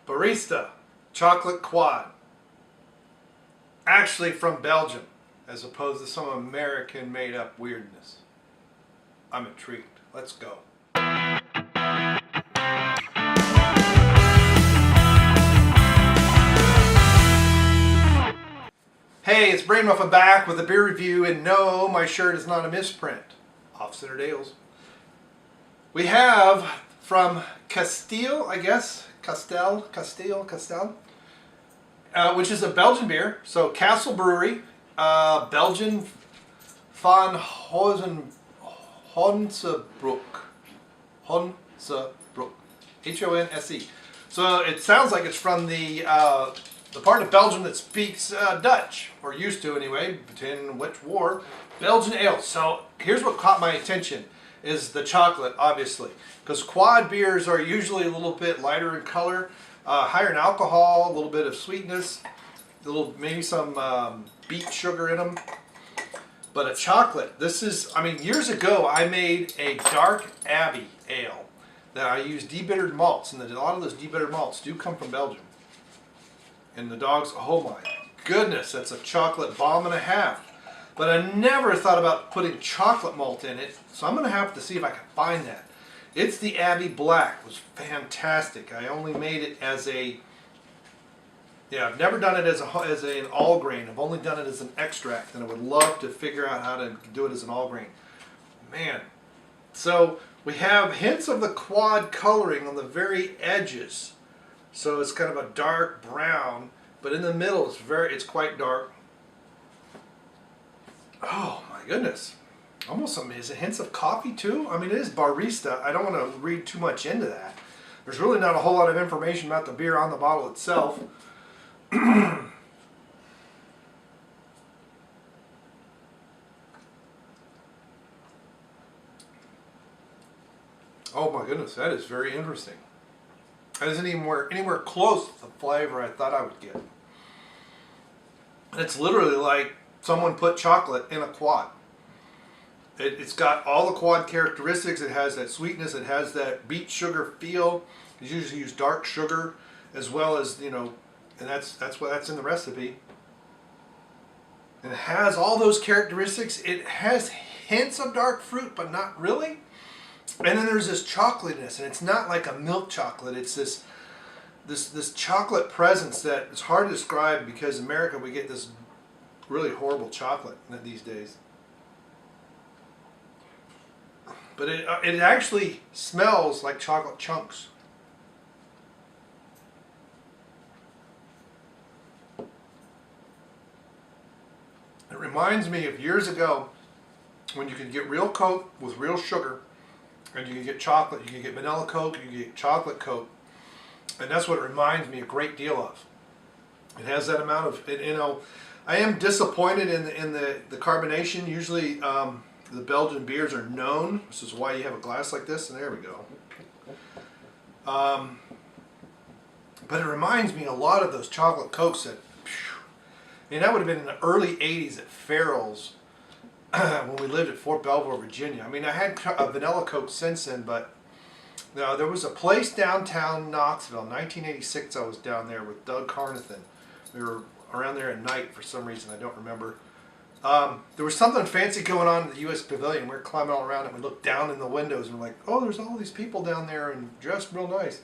Barista Chocolate Quad. Actually from Belgium, as opposed to some American made up weirdness. I'm intrigued. Let's go. Hey, it's Brainmuffin back with a beer review, and no, my shirt is not a misprint. Off-Center Dales. We have from Kasteel, I guess, Kasteel, which is a Belgian beer. So Kasteel Brewery, Belgian van Honsebroek, H-O-N-S-E. So it sounds like it's from the part of Belgium that speaks Dutch, or used to anyway, in which war, Belgian ale. So here's what caught my attention, is the chocolate, obviously. Because quad beers are usually a little bit lighter in color, higher in alcohol, a little bit of sweetness, maybe some beet sugar in them. But a chocolate, this is, I mean, years ago I made a dark Abbey ale that I used debittered malts, and a lot of those debittered malts do come from Belgium. And the dogs, oh my goodness, that's a chocolate bomb and a half. But I never thought about putting chocolate malt in it, so I'm going to have to see if I can find that. It's the Abbey Black. It was fantastic. I only made it as a, I've never done it as an all grain. I've only done it as an extract, and I would love to figure out how to do it as an all grain. Man. So we have hints of the quad coloring on the very edges. So it's kind of a dark brown, but in the middle it's quite dark. Oh my goodness. Almost some, is it hints of coffee too? I mean, it is barista. I don't want to read too much into that. There's really not a whole lot of information about the beer on the bottle itself. Oh my goodness, that is very interesting. That isn't anywhere close to the flavor I thought I would get. It's literally like someone put chocolate in a quad. It's got all the quad characteristics. It has that sweetness. It has that beet sugar feel. You usually use dark sugar as well as, you know, and that's in the recipe. And it has all those characteristics. It has hints of dark fruit, but not really. And then there's this chocolatiness, and it's not like a milk chocolate. It's this chocolate presence that it's hard to describe, because in America we get this really horrible chocolate these days. But it actually smells like chocolate chunks. It reminds me of years ago when you could get real Coke with real sugar, and you can get chocolate. You can get vanilla Coke, you can get chocolate Coke, and that's what it reminds me a great deal of. It has that amount of, you know, I am disappointed in the carbonation. Usually the Belgian beers are known. This is why you have a glass like this, and there we go. But it reminds me a lot of those chocolate Cokes that, and that would have been in the early 80s at Farrell's. When we lived at Fort Belvoir, Virginia. I mean, I had a vanilla Coke since then, but no, there was a place downtown Knoxville, 1986, I was down there with Doug Carnathan. We were around there at night for some reason, I don't remember. There was something fancy going on in the U.S. Pavilion. We were climbing all around it. We looked down in the windows and we're like, oh, there's all these people down there and dressed real nice.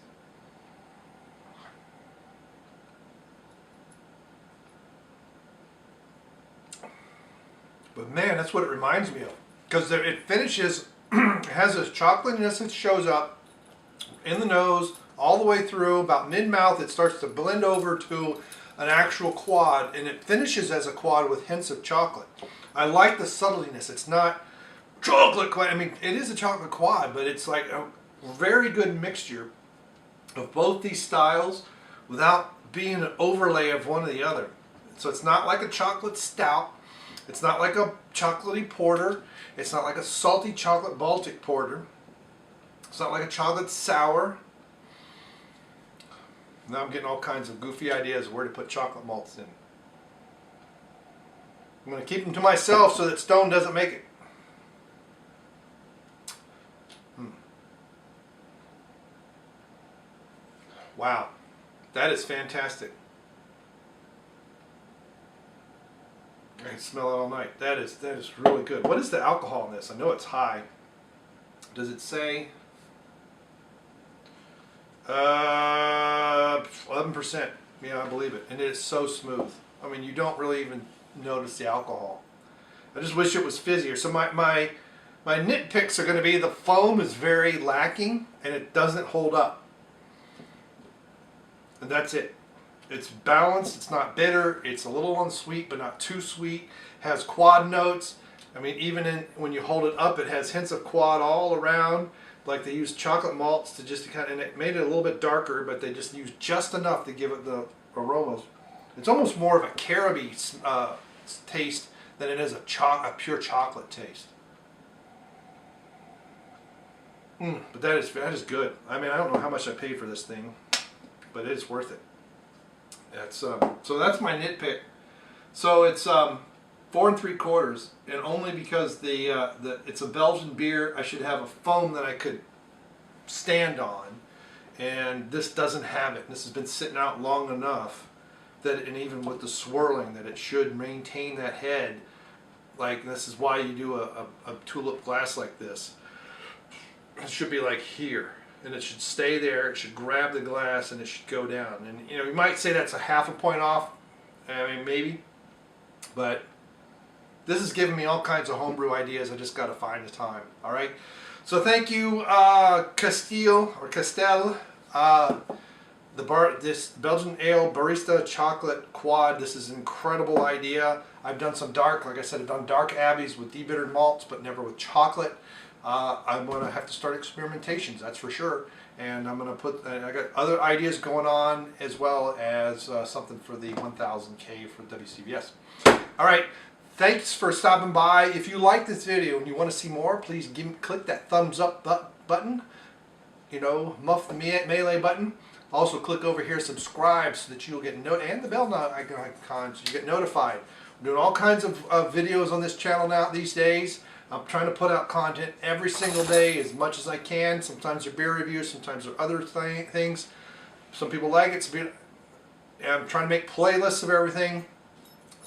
But man, that's what it reminds me of. Because it finishes, it has this chocolatiness that shows up in the nose, all the way through, about mid-mouth, it starts to blend over to an actual quad, and it finishes as a quad with hints of chocolate. I like the subtleness. It's not chocolate quad. I mean, it is a chocolate quad, but it's like a very good mixture of both these styles without being an overlay of one or the other. So it's not like a chocolate stout. It's not like a chocolatey porter. It's not like a salty chocolate Baltic porter. It's not like a chocolate sour. Now I'm getting all kinds of goofy ideas of where to put chocolate malts in. I'm going to keep them to myself so that Stone doesn't make it. Wow. That is fantastic. I can smell it all night. That is really good. What is the alcohol in this? I know it's high. Does it say? 11%. Yeah, I believe it. And it is so smooth. I mean, you don't really even notice the alcohol. I just wish it was fizzier. So my nitpicks are going to be the foam is very lacking and it doesn't hold up. And that's it. It's balanced, it's not bitter, it's a little unsweet but not too sweet, has quad notes. I mean, even when you hold it up, it has hints of quad all around. Like they used chocolate malts to just kind of, and it made it a little bit darker, but they just used just enough to give it the aromas. It's almost more of a caramby taste than it is a pure chocolate taste. But that is good. I mean, I don't know how much I paid for this thing, but it's worth it. That's so that's my nitpick. So it's 4 3/4, and only because it's a Belgian beer, I should have a foam that I could stand on, and this doesn't have it. This has been sitting out long enough that, and even with the swirling, that it should maintain that head. Like, this is why you do a tulip glass like this. It should be like here. And it should stay there, it should grab the glass, and it should go down. And you know, you might say that's a half a point off, I mean, maybe, but this is giving me all kinds of homebrew ideas. I just got to find the time. All right, so thank you, Kasteel, this Belgian Ale Barista Chocolate Quad. This is an incredible idea. I've done some dark, like I said, I've done dark abbeys with debittered malts, but never with chocolate. I'm going to have to start experimentations, that's for sure. And I'm going to put, I got other ideas going on, as well as something for the 1000K for WCBS. All right, thanks for stopping by. If you like this video and you want to see more, please click that thumbs up button. You know, muff the melee button. Also click over here, subscribe, so that you'll get and the bell icon, so you get notified. I'm doing all kinds of videos on this channel now these days. I'm trying to put out content every single day as much as I can. Sometimes they're beer reviews, sometimes they're other things. Some people like it. I'm trying to make playlists of everything.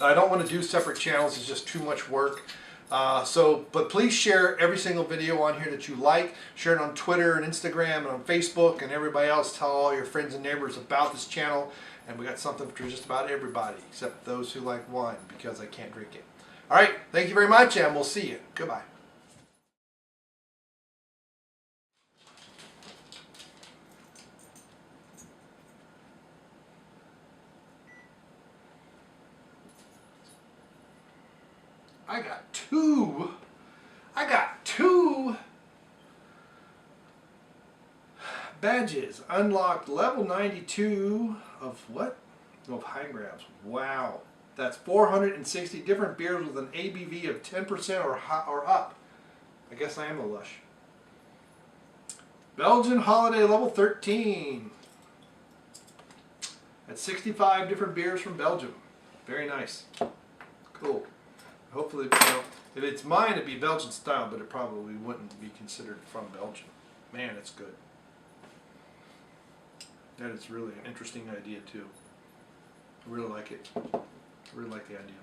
I don't want to do separate channels. It's just too much work. But please share every single video on here that you like. Share it on Twitter and Instagram and on Facebook, and everybody else. Tell all your friends and neighbors about this channel. And we got something for just about everybody, except those who like wine, because I can't drink it. All right, thank you very much, and we'll see you. Goodbye. I got two badges. Unlocked level 92 of what? Of high grabs. Wow. That's 460 different beers with an ABV of 10% or up. I guess I am a lush. Belgian Holiday level 13. That's 65 different beers from Belgium. Very nice. Cool. Hopefully, you know, if it's mine, it'd be Belgian style, but it probably wouldn't be considered from Belgium. Man, it's good. That is really an interesting idea, too. I really like it. I really like the idea.